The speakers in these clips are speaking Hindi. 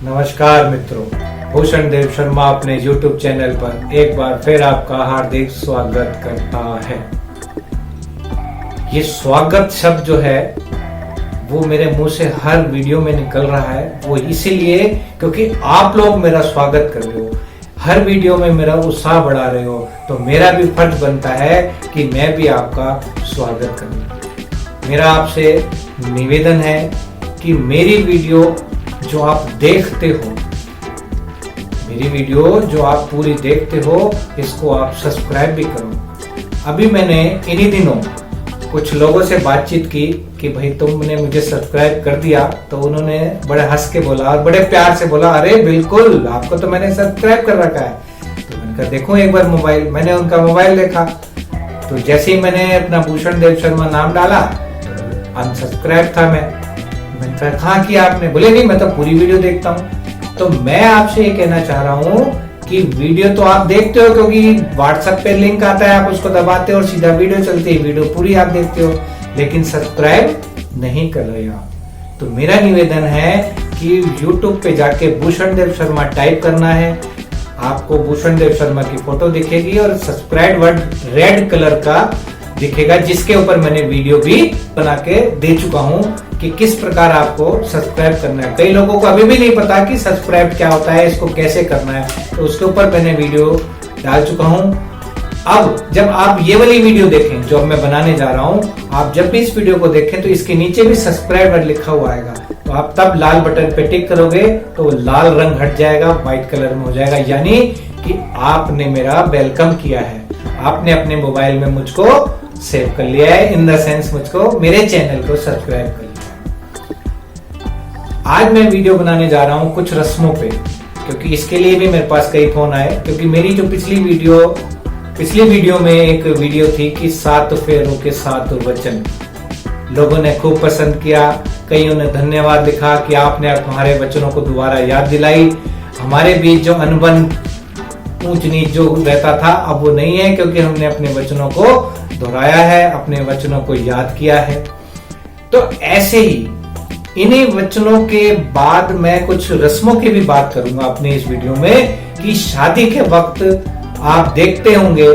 नमस्कार मित्रों, भूषण देव शर्मा अपने YouTube चैनल पर एक बार फिर आपका हार्दिक स्वागत करता है। ये स्वागत शब्द जो है वो मेरे मुंह से हर वीडियो में निकल रहा है, वो इसीलिए क्योंकि आप लोग मेरा स्वागत कर रहे हो, हर वीडियो में मेरा उत्साह बढ़ा रहे हो, तो मेरा भी फर्ज बनता है कि मैं भी आपका स्वागत करूं। मेरा आपसे निवेदन है कि मेरी वीडियो जो आप देखते हो, मेरी वीडियो जो आप पूरी देखते हो, इसको आप सब्सक्राइब भी करो। अभी मैंने इन्हीं दिनों कुछ लोगों से बातचीत की कि भाई तुमने मुझे सब्सक्राइब कर दिया, तो उन्होंने बड़े हंस के बोला और बड़े प्यार से बोला, अरे बिल्कुल, आपको तो मैंने सब्सक्राइब कर रखा है। तो मैंने कहा देखो एक बार मोबाइल, मैंने उनका मोबाइल देखा, तो जैसे ही मैंने अपना भूषण देव शर्मा नाम डाला, अनसब्सक्राइब था मैंने कहा कहाँ किया आपने? बोले नहीं, मैं तो पूरी वीडियो देखता हूँ। तो मैं आपसे ये कहना चाह रहा हूँ कि वीडियो तो आप देखते हो क्योंकि व्हाट्सएप पे लिंक आता है, आप उसको दबाते हो और सीधा वीडियो चलती है, वीडियो पूरी आप देखते हो, लेकिन सब्सक्राइब नहीं कर रहे हो। तो मेरा निवेदन है कि YouTube पे जाके भूषण देव शर्मा टाइप करना है, आपको भूषण देव शर्मा की फोटो दिखेगी और सब्सक्राइब वर्ड रेड कलर का दिखेगा, जिसके ऊपर मैंने वीडियो भी बना के दे चुका हूं कि किस प्रकार आपको सब्सक्राइब करना है। कई लोगों को अभी भी नहीं पता कि सब्सक्राइब क्या होता है, इसको कैसे करना है, तो उसके ऊपर मैंने वीडियो डाल चुका हूं। अब जब आप ये वाली वीडियो देखें जो मैं बनाने जा रहा हूं, आप जब भी इस वीडियो को देखें तो इसके नीचे भी सब्सक्राइब लिखा हुआ आएगा, तो आप तब लाल बटन पे टिक करोगे तो लाल रंग हट जाएगा, व्हाइट कलर में हो जाएगा, यानी कि आपने मेरा वेलकम किया है, आपने अपने मोबाइल में मुझको सेव कर लिया है, इन द सेंस मुझको मेरे चैनल को सब्सक्राइब कर लिया। आज मैं वीडियो बनाने जा रहा हूं कुछ रस्मों पे, क्योंकि इसके लिए भी मेरे पास कई फोन आए, क्योंकि मेरी जो पिछली वीडियो में एक वीडियो थी कि 7 फेरों के 7 वचन, लोगों ने खूब पसंद किया, कईयों ने धन्यवाद लिखा कि आपने हमारे वचनों को दोबारा याद दिलाई। हमारे बीच जो अनबन ऊंच नीच जो रहता था, अब वो नहीं है, क्योंकि हमने अपने वचनों को दोहराया है, अपने वचनों को याद किया है। तो ऐसे ही इन्हीं वचनों के बाद मैं कुछ रस्मों की भी बात करूंगा अपने इस वीडियो में, कि शादी के वक्त आप देखते होंगे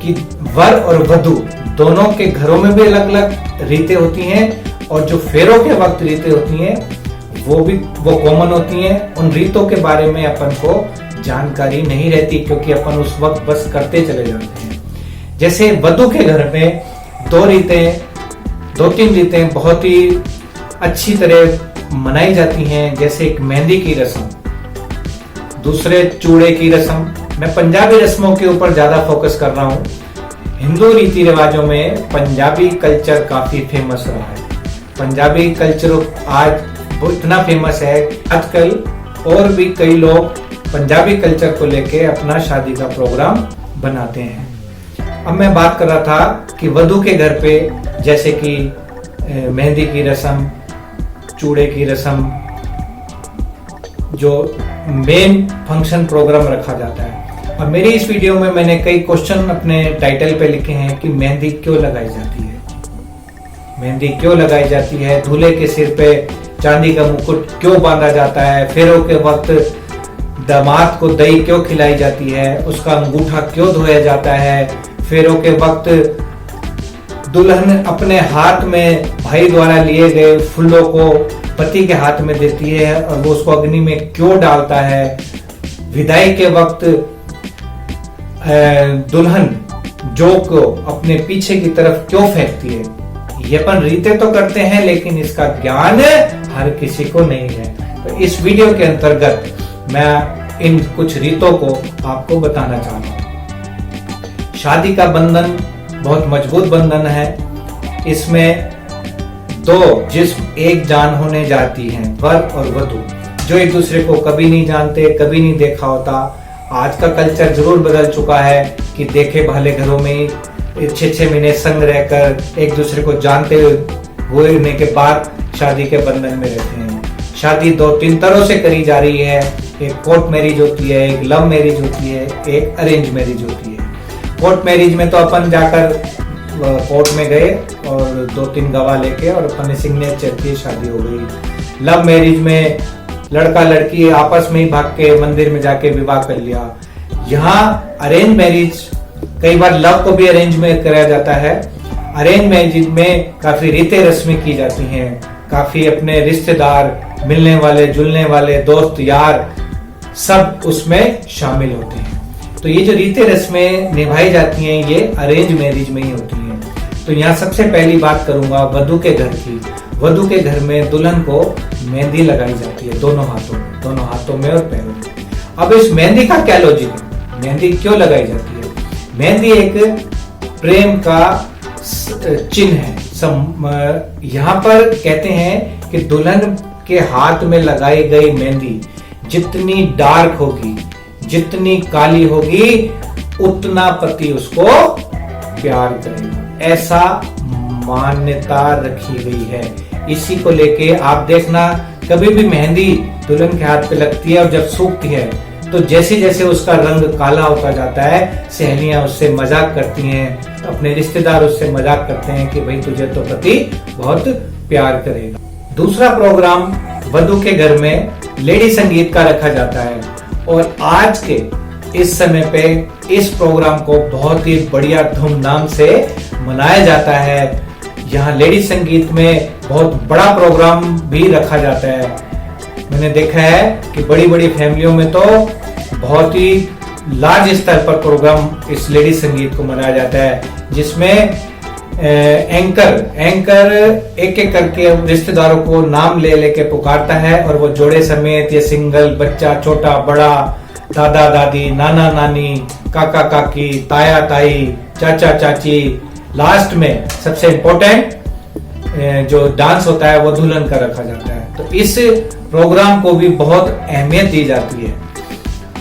कि वर और वधू दोनों के घरों में भी अलग अलग रीतें होती हैं, और जो फेरों के वक्त रीतें होती हैं वो कॉमन होती हैं। उन रीतों के बारे में अपन को जानकारी नहीं रहती, क्योंकि अपन उस वक्त बस करते चले जाते हैं। जैसे वधू के घर में 2-3 रीतें बहुत ही अच्छी तरह मनाई जाती हैं, जैसे एक मेहंदी की रस्म, दूसरे चूड़े की रस्म। मैं पंजाबी रस्मों के ऊपर ज्यादा फोकस कर रहा हूँ। हिंदू रीति रिवाजों में पंजाबी कल्चर काफी फेमस रहा है। पंजाबी कल्चर आज इतना फेमस है, आजकल और भी कई लोग पंजाबी कल्चर को लेके अपना शादी का प्रोग्राम बनाते हैं। अब मैं बात कर रहा था कि वधू के घर पे जैसे कि मेहंदी की रस्म, चूड़े की रस्म, जो मेन फंक्शन प्रोग्राम रखा जाता है। और मेरी इस वीडियो में मैंने कई क्वेश्चन अपने टाइटल पे लिखे हैं कि मेहंदी क्यों लगाई जाती है, मेहंदी क्यों लगाई जाती है, दूल्हे के सिर पे चांदी का मुकुट क्यों बांधा जाता है, फेरों के वक्त दामाद को दही क्यों खिलाई जाती है, उसका अंगूठा क्यों धोया जाता है, फेरों के वक्त दुल्हन अपने हाथ में भाई द्वारा लिए गए फूलों को पति के हाथ में देती है और वो उसको अग्नि में क्यों डालता है, विदाई के वक्त दुल्हन जो को अपने पीछे की तरफ क्यों फेंकती है। ये अपन रीतें तो करते हैं, लेकिन इसका ज्ञान हर किसी को नहीं है। तो इस वीडियो के अंतर्गत मैं इन कुछ रीतों को आपको बताना चाहता हूँ। शादी का बंधन बहुत मजबूत बंधन है। इसमें 2 जिस्म एक जान होने जाती हैं, वर और वधू, जो एक दूसरे को कभी नहीं जानते, कभी नहीं देखा होता। आज का कल्चर जरूर बदल चुका है कि देखे भाले घरों में 6-6 महीने संग रहकर एक दूसरे को जानते होने के बाद शादी के बंधन में रहते हैं। शादी 2-3 तरह से करी जा रही है। एक कोर्ट मैरिज होती है, एक लव मैरिज होती है, एक अरेंज मैरिज होती है। कोर्ट मैरिज में तो अपन जाकर कोर्ट में गए और 2-3 गवाह लेके और अपन ने सिग्नेचर की शादी हो गई। लव मैरिज में लड़का लड़की आपस में ही भाग के मंदिर में जाके विवाह कर लिया। यहाँ अरेंज मैरिज, कई बार लव को भी अरेंज में कराया जाता है। अरेंज मैरिज में काफी रीतें रस्में की जाती हैं, काफी अपने रिश्तेदार, मिलने वाले जुलने वाले, दोस्त यार सब उसमें शामिल होते हैं। तो ये जो रीतें रस्में निभाई जाती हैं ये अरेंज मैरिज में ही होती हैं। तो यहाँ सबसे पहली बात करूंगा वधू के घर की। वधू के घर में दुल्हन को मेहंदी लगाई जाती है दोनों हाथों में और पैरों में। अब इस मेहंदी का क्या लॉजिक है, मेहंदी क्यों लगाई जाती है? मेहंदी एक प्रेम का चिन्ह है। यहाँ पर कहते हैं कि दुल्हन के हाथ में लगाई गई मेहंदी जितनी डार्क होगी, जितनी काली होगी, उतना पति उसको प्यार करेगा, ऐसा मान्यता रखी गई है। इसी को लेके आप देखना, कभी भी मेहंदी दुल्हन के हाथ पे लगती है और जब सूखती है तो जैसे जैसे उसका रंग काला होता जाता है, सहेलियां उससे मजाक करती हैं, अपने रिश्तेदार उससे मजाक करते हैं कि भाई तुझे तो पति बहुत प्यार करेगा। दूसरा प्रोग्राम वधू के घर में लेडी संगीत का रखा जाता है और आज के इस समय पे इस प्रोग्राम को बहुत ही बढ़िया धूमधाम से मनाया जाता है। यहाँ लेडी संगीत में बहुत बड़ा प्रोग्राम भी रखा जाता है। मैंने देखा है कि बड़ी बड़ी फैमिलियों में तो बहुत ही लार्ज स्तर पर प्रोग्राम इस लेडी संगीत को मनाया जाता है, जिसमें एंकर एक एक करके रिश्तेदारों को नाम ले लेके पुकारता है और वो जोड़े समेत या सिंगल, बच्चा छोटा बड़ा, दादा दादी, नाना नानी, काका काकी, ताया ताई, चाचा चाची, लास्ट में सबसे इम्पोर्टेंट जो डांस होता है वो दुल्हन का रखा जाता है। तो इस प्रोग्राम को भी बहुत अहमियत दी जाती है।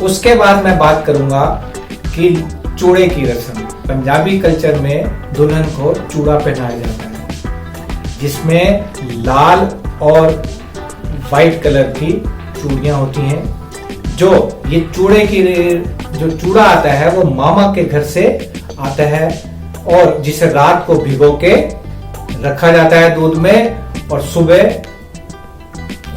उसके बाद मैं बात करूंगा कि चूड़े की रस्म। पंजाबी कल्चर में दुल्हन को चूड़ा पहनाया जाता है, जिसमें लाल और वाइट कलर की चूड़ियां होती हैं। जो ये जो चूड़ा आता है वो मामा के घर से आता है और जिसे रात को भिगो के रखा जाता है दूध में और सुबह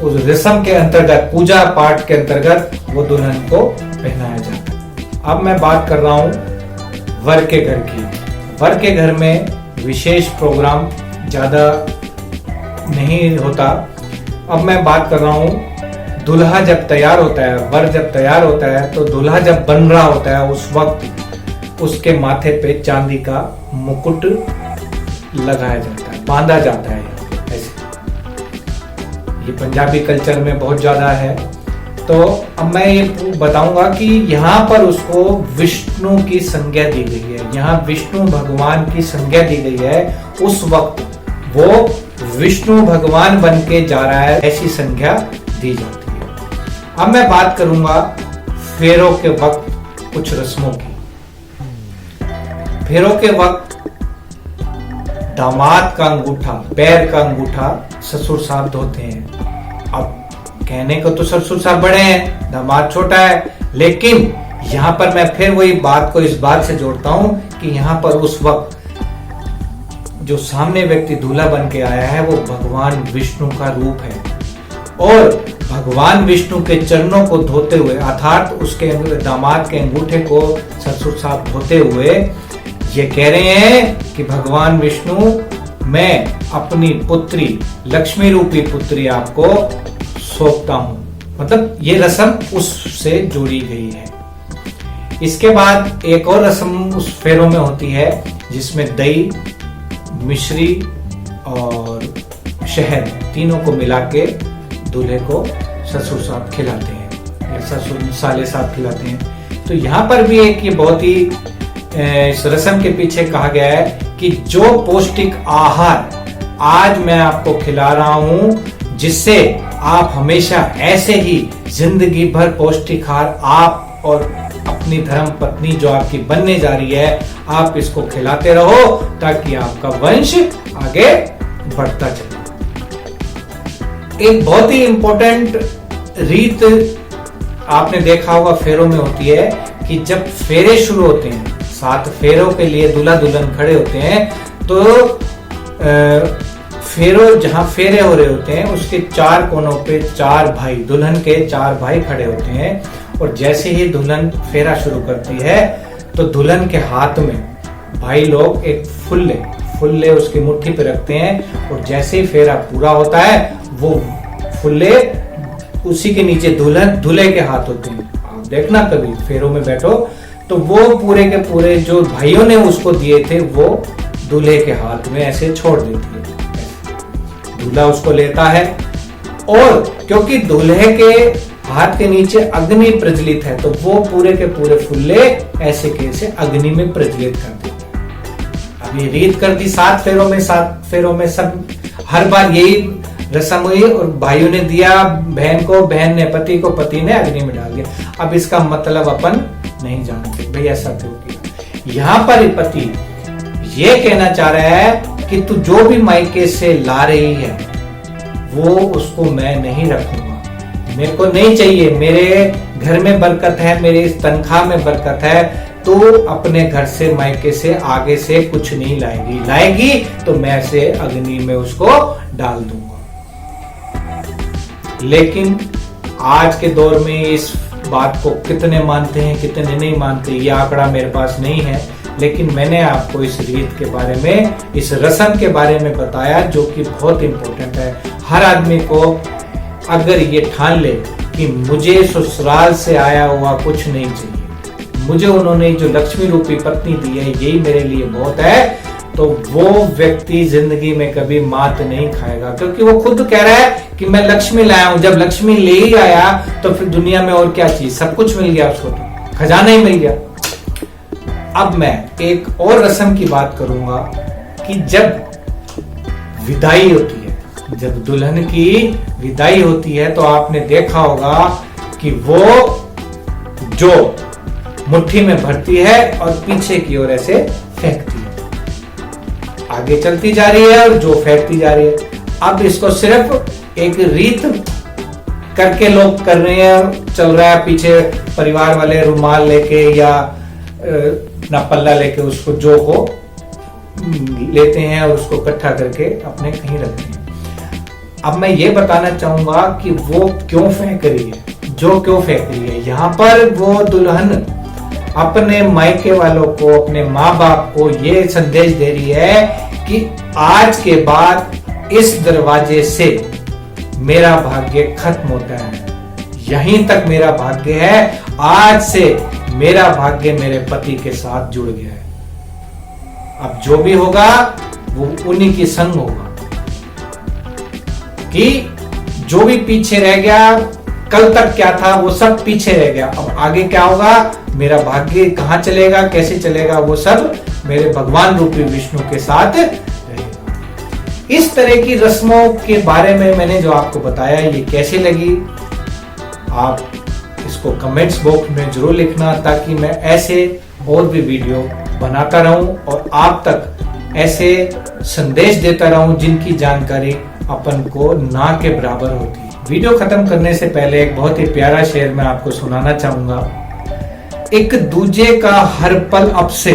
उस रस्म के अंतर्गत, पूजा पाठ के अंतर्गत वो दुल्हन को पहनाया जाता है। अब मैं बात कर रहा हूं वर के घर की। वर के घर में विशेष प्रोग्राम ज्यादा नहीं होता। अब मैं बात कर रहा हूं दुल्हा जब तैयार होता है, वर जब तैयार होता है तो दुल्हा जब बन रहा होता है उस वक्त उसके माथे पे चांदी का मुकुट लगाया जाता है, बांधा जाता है। ऐसे ये पंजाबी कल्चर में बहुत ज्यादा है। तो अब मैं ये बताऊंगा कि यहाँ पर उसको विष्णु की संज्ञा दी गई है। यहाँ विष्णु भगवान की संज्ञा दी गई है। उस वक्त वो विष्णु भगवान बन के जा रहा है, ऐसी संज्ञा दी जाती है। अब मैं बात करूंगा फेरों के वक्त कुछ रस्मों की। फेरों के वक्त दामाद का अंगूठा, पैर का अंगूठा ससुर साहब धोते हैं। अब कहने को तो ससुर साहब बड़े हैं, दामाद छोटा है, लेकिन यहाँ पर मैं फिर वही बात को इस बात से जोड़ता हूं कि यहाँ पर उस वक्त जो सामने व्यक्ति दूल्हा बन के आया है वो भगवान विष्णु का रूप है और भगवान विष्णु के चरणों को धोते हुए, अर्थात उसके दामाद के अंगूठे को ससुर साहब धोते हुए ये कह रहे हैं कि भगवान विष्णु, मैं अपनी पुत्री, लक्ष्मी रूपी पुत्री आपको सौंपता हूं। मतलब ये रस्म उससे जोड़ी गई है। इसके बाद एक और रस्म उस फेरों में होती है जिसमें दही, मिश्री और शहद तीनों को मिला के दूल्हे को ससुर साहब खिलाते हैं या ससुर साले साहब खिलाते हैं। तो यहाँ पर भी एक ये बहुत ही इस रस्म के पीछे कहा गया है कि जो पौष्टिक आहार आज मैं आपको खिला रहा हूं, जिससे आप हमेशा ऐसे ही जिंदगी भर पौष्टिक आहार आप और अपनी धर्म पत्नी जो आपकी बनने जा रही है, आप इसको खिलाते रहो ताकि आपका वंश आगे बढ़ता चले। एक बहुत ही इंपॉर्टेंट रीत आपने देखा होगा फेरों में होती है कि जब फेरे शुरू होते हैं, 7 फेरों के लिए दूल्हा दुल्हन खड़े होते हैं, तो फेरों जहां फेरे हो रहे होते हैं उसके चार कोनों पे चार भाई, दुल्हन के चार भाई खड़े होते हैं। और जैसे ही दुल्हन फेरा शुरू करती है तो दुल्हन के हाथ में भाई लोग एक फुल्ले उसकी मुट्ठी पे रखते हैं। और जैसे ही फेरा पूरा होता है वो फुल्ले उसी के नीचे दूल्हे के हाथ होते हैं। आप देखना कभी फेरों में बैठो तो वो पूरे के पूरे जो भाइयों ने उसको दिए थे वो दूल्हे के हाथ में ऐसे छोड़ देती है। दूल्हा उसको लेता है और क्योंकि दूल्हे के हाथ के नीचे अग्नि प्रज्वलित है तो वो पूरे के पूरे फुल्ले ऐसे कैसे अग्नि में प्रज्वलित कर देते। अब ये रीत कर दी 7 फेरों में सब हर बार यही रस्म हुई और भाइयों ने दिया बहन को, बहन ने पति को, पति ने अग्नि में डाल दिया। अब इसका मतलब अपन नहीं जानते भाई ऐसा क्यों किया। यहाँ पर पति ये कहना चाह रहा है कि तू जो भी मायके से ला रही है वो उसको मैं नहीं रखूंगा, मेरे को नहीं चाहिए, मेरे घर में बरकत है, मेरे इस तनख्वाह में बरकत है, तो अपने घर से मायके से आगे से कुछ नहीं लाएगी तो मैं ऐसे अग्नि में उसको डाल दूंगा। लेकिन आज के दौर में इस बात को कितने मानते हैं कितने नहीं मानते ये आंकड़ा मेरे पास नहीं है, लेकिन मैंने आपको इस रीत के बारे में, इस रस्म के बारे में बताया जो कि बहुत इंपॉर्टेंट है। हर आदमी को अगर ये ठान ले कि मुझे ससुराल से आया हुआ कुछ नहीं चाहिए, मुझे उन्होंने जो लक्ष्मी रूपी पत्नी दी है यही मेरे लिए बहुत है, तो वो व्यक्ति जिंदगी में कभी मात नहीं खाएगा। क्योंकि वो खुद कह रहा है कि मैं लक्ष्मी लाया हूं। जब लक्ष्मी ले ही आया तो फिर दुनिया में और क्या चीज, सब कुछ मिल गया उसको, तो खजाना ही मिल गया। अब मैं एक और रस्म की बात करूंगा कि जब विदाई होती है, जब दुल्हन की विदाई होती है तो आपने देखा होगा कि वो जो मुट्ठी में भरती है और पीछे की ओर ऐसे फेंकती है, आगे चलती जा रही है और जो फेंकती जा रही है। अब इसको सिर्फ एक रीत करके लोग कर रहे हैं, चल रहा है, पीछे परिवार वाले रुमाल लेके या ना पल्ला लेके उसको जो को लेते हैं और उसको इकट्ठा करके अपने कहीं रखते हैं। अब मैं ये बताना चाहूंगा कि वो क्यों फेंक रही है, जो क्यों फेंक रही है। यहाँ पर वो दुल्हन अपने मायके वालों को, अपने माँ बाप को ये संदेश दे रही है कि आज के बाद इस दरवाजे से मेरा भाग्य खत्म होता है, यहीं तक मेरा भाग्य है, आज से मेरा भाग्य मेरे पति के साथ जुड़ गया है। अब जो भी होगा वो उन्हीं की संग होगा, कि जो भी पीछे रह गया, कल तक क्या था वो सब पीछे रह गया, अब आगे क्या होगा, मेरा भाग्य कहां चलेगा, कैसे चलेगा, वो सब मेरे भगवान रूपी विष्णु के साथ रहेगा। इस तरह की रस्मों के बारे में मैंने जो आपको बताया ये कैसे लगी, आप इसको कमेंट्स बॉक्स में जरूर लिखना, ताकि मैं ऐसे और भी वीडियो बनाता रहूं और आप तक ऐसे संदेश देता रहूं जिनकी जानकारी अपन को ना के बराबर होती है। वीडियो खत्म करने से पहले एक बहुत ही प्यारा शेर मैं आपको सुनाना चाहूंगा। एक दूजे का हर पल अब से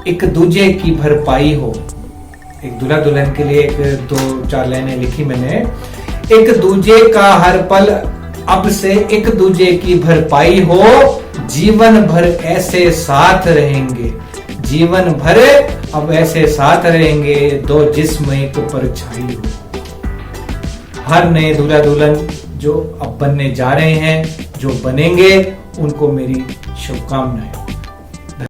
एक दूजे की भरपाई हो। एक दूल्हा दुल्हन के लिए एक 2-4 लाइनें लिखी मैंने। एक दूजे का हर पल अब से एक दूजे की भरपाई हो, जीवन भर ऐसे साथ रहेंगे, जीवन भर अब ऐसे साथ रहेंगे, दो जिस्म एक परछाई हो। हर नए दूल्हा दुल्हन जो अब बनने जा रहे हैं, जो बनेंगे, उनको मेरी शुभकामनाएं।